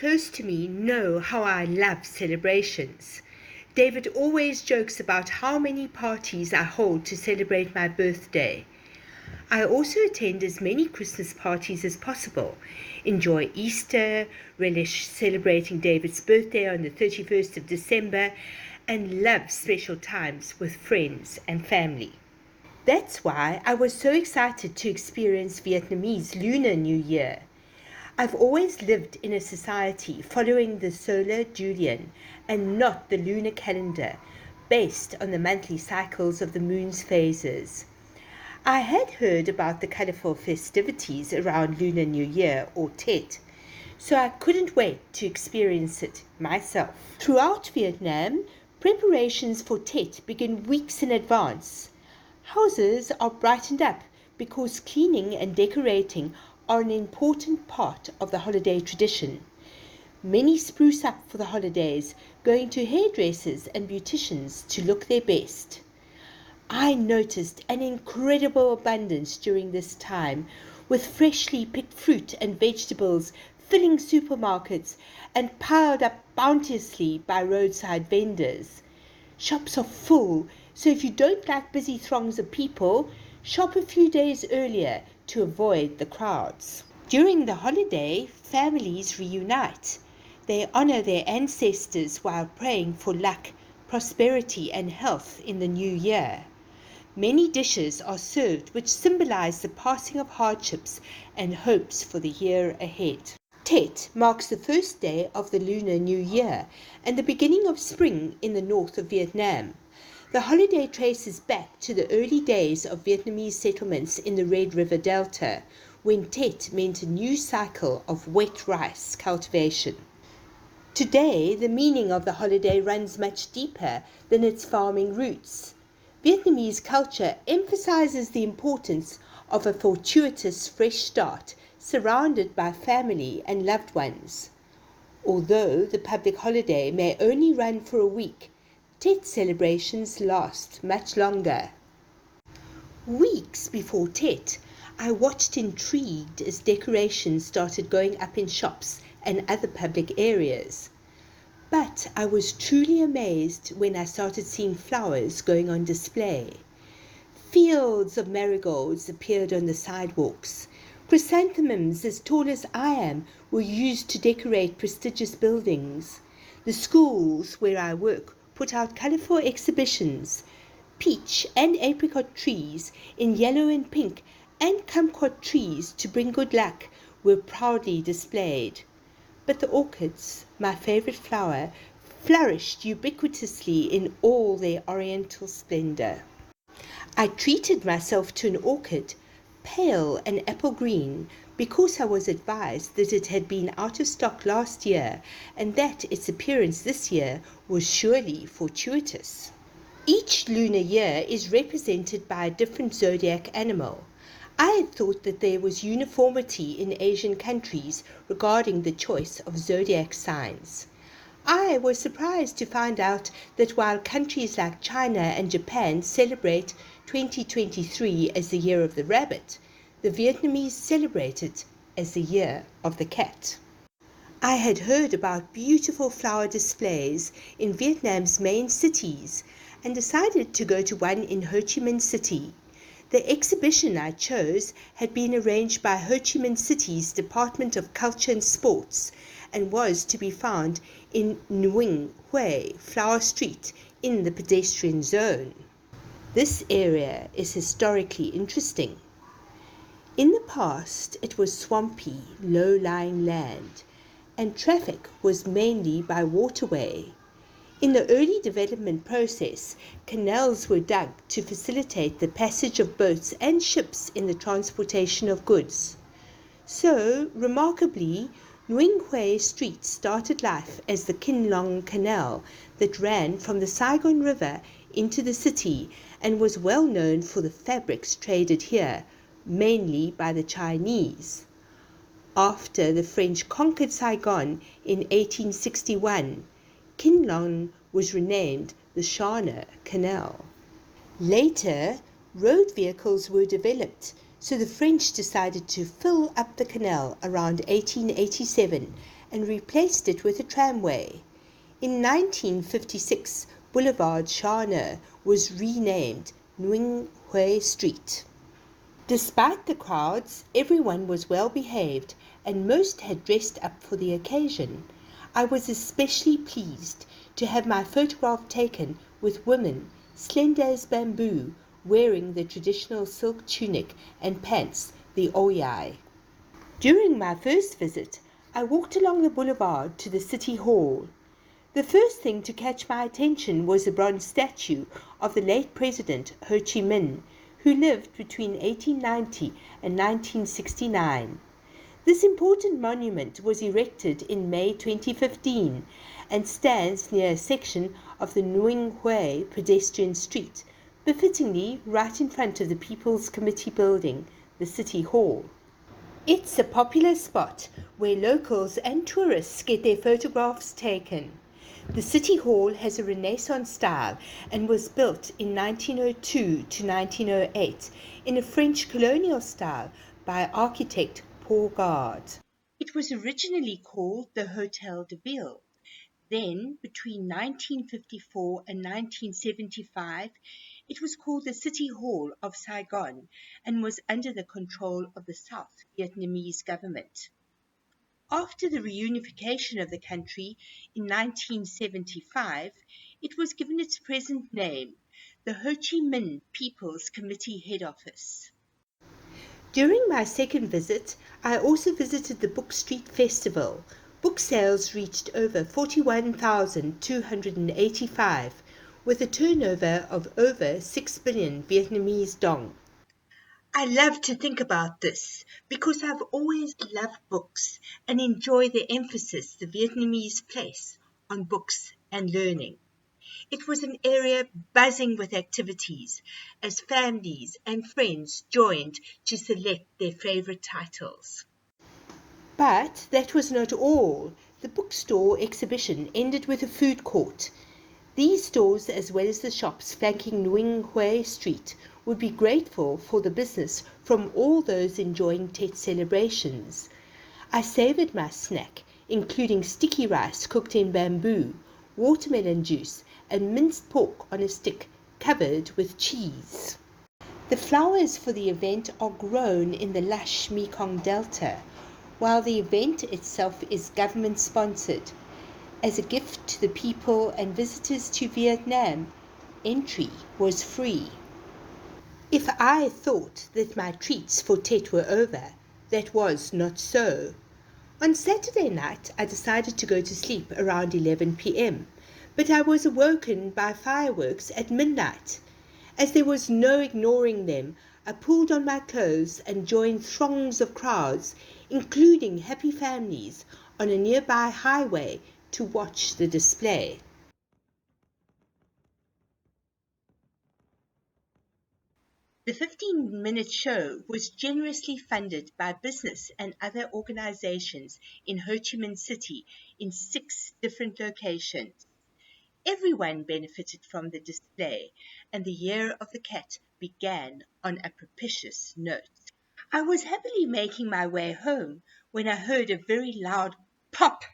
close to me know how I love celebrations. David always jokes about how many parties I hold to celebrate my birthday. I also attend as many Christmas parties as possible, enjoy Easter, relish celebrating David's birthday on the 31st of December, and love special times with friends and family. That's why I was so excited to experience Vietnamese Lunar New Year. I've always lived in a society following the solar Julian and not the lunar calendar, based on the monthly cycles of the moon's phases. I had heard about the colourful festivities around Lunar New Year, or Tet, so I couldn't wait to experience it myself. Throughout Vietnam, preparations for Tet begin weeks in advance. Houses are brightened up because cleaning and decorating are an important part of the holiday tradition. Many spruce up for the holidays, going to hairdressers and beauticians to look their best. I noticed an incredible abundance during this time, with freshly picked fruit and vegetables filling supermarkets and piled up bounteously by roadside vendors. Shops are full, so if you don't like busy throngs of people, shop a few days earlier to avoid the crowds. During the holiday, families reunite. They honor their ancestors while praying for luck, prosperity, and health in the new year. Many dishes are served which symbolize the passing of hardships and hopes for the year ahead. Tet marks the first day of the Lunar New Year and the beginning of spring in the north of Vietnam. The holiday traces back to the early days of Vietnamese settlements in the Red River Delta, when Tet meant a new cycle of wet rice cultivation. Today, the meaning of the holiday runs much deeper than its farming roots. Vietnamese culture emphasizes the importance of a fortuitous fresh start surrounded by family and loved ones. Although the public holiday may only run for a week, Tet celebrations last much longer. Weeks before Tet, I watched intrigued as decorations started going up in shops and other public areas. But I was truly amazed when I started seeing flowers going on display. Fields of marigolds appeared on the sidewalks. Chrysanthemums as tall as I am were used to decorate prestigious buildings. The schools where I work put out colourful exhibitions. Peach and apricot trees in yellow and pink and kumquat trees to bring good luck were proudly displayed. But the orchids, my favourite flower, flourished ubiquitously in all their oriental splendour. I treated myself to an orchid, pale and apple green, because I was advised that it had been out of stock last year and that its appearance this year was surely fortuitous. Each lunar year is represented by a different zodiac animal. I had thought that there was uniformity in Asian countries regarding the choice of zodiac signs. I was surprised to find out that while countries like China and Japan celebrate 2023 as the year of the rabbit, the Vietnamese celebrate it as the year of the cat. I had heard about beautiful flower displays in Vietnam's main cities and decided to go to one in Ho Chi Minh City. The exhibition I chose had been arranged by Ho Chi Minh City's Department of Culture and Sports and was to be found in Nguyen Hue Flower Street in the pedestrian zone. This area is historically interesting. In the past, it was swampy, low-lying land, and traffic was mainly by waterway. In the early development process, canals were dug to facilitate the passage of boats and ships in the transportation of goods. So, remarkably, Nguyen Hue Street started life as the Kin Long Canal that ran from the Saigon River into the city and was well known for the fabrics traded here, mainly by the Chinese. After the French conquered Saigon in 1861, Kin Long was renamed the Shana Canal. Later, road vehicles were developed, so the French decided to fill up the canal around 1887 and replaced it with a tramway. In 1956, Boulevard Shana was renamed Nguyen Hue Street. Despite the crowds, everyone was well behaved and most had dressed up for the occasion. I was especially pleased to have my photograph taken with women, slender as bamboo, wearing the traditional silk tunic and pants, the oyai. During my first visit, I walked along the boulevard to the City Hall. The first thing to catch my attention was a bronze statue of the late President Ho Chi Minh, who lived between 1890 and 1969. This important monument was erected in May 2015 and stands near a section of the Nguyen Hue pedestrian street, befittingly right in front of the People's Committee building, the City Hall. It's a popular spot where locals and tourists get their photographs taken. The City Hall has a Renaissance style and was built in 1902 to 1908 in a French colonial style by architect Paul Gard. It was originally called the Hotel de Ville. Then, between 1954 and 1975, it was called the City Hall of Saigon and was under the control of the South Vietnamese government. After the reunification of the country in 1975, it was given its present name, the Ho Chi Minh People's Committee Head Office. During my second visit, I also visited the Book Street Festival. Book sales reached over 41,285, with a turnover of over 6 billion Vietnamese dong. I love to think about this because I've always loved books and enjoy the emphasis the Vietnamese place on books and learning. It was an area buzzing with activities as families and friends joined to select their favorite titles. But that was not all. The bookstore exhibition ended with a food court. These stores, as well as the shops flanking Nguyen Hue Street, would be grateful for the business from all those enjoying Tet celebrations. I savoured my snack, including sticky rice cooked in bamboo, watermelon juice, and minced pork on a stick covered with cheese. The flowers for the event are grown in the lush Mekong Delta, while the event itself is government sponsored. As a gift to the people and visitors to Vietnam, entry was free. If I thought that my treats for Tet were over, that was not so. On Saturday night, I decided to go to sleep around 11 p.m., but I was awoken by fireworks at midnight. As there was no ignoring them, I pulled on my clothes and joined throngs of crowds, including happy families, on a nearby highway to watch the display. The 15-minute show was generously funded by business and other organizations in Ho Chi Minh City in 6 different locations. Everyone benefited from the display, and the Year of the Cat began on a propitious note. I was happily making my way home when I heard a very loud pop.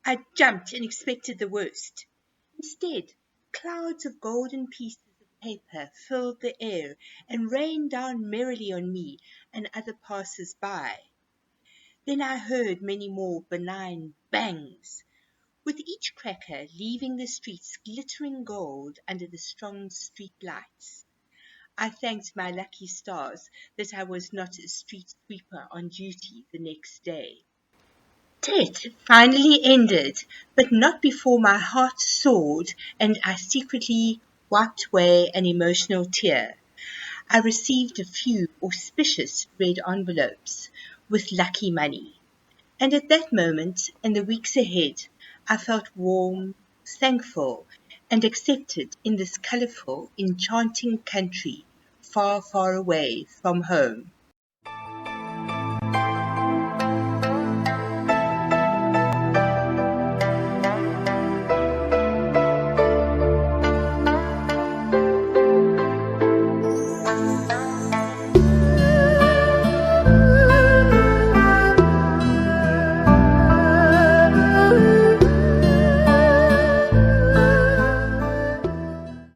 I jumped and expected the worst. Instead, clouds of golden pieces of paper filled the air and rained down merrily on me and other passers-by. Then I heard many more benign bangs, with each cracker leaving the streets glittering gold under the strong street lights. I thanked my lucky stars that I was not a street sweeper on duty the next day. Tet finally ended, but not before my heart soared and I secretly wiped away an emotional tear. I received a few auspicious red envelopes with lucky money. And at that moment, and the weeks ahead, I felt warm, thankful, and accepted in this colourful, enchanting country, far, far away from home.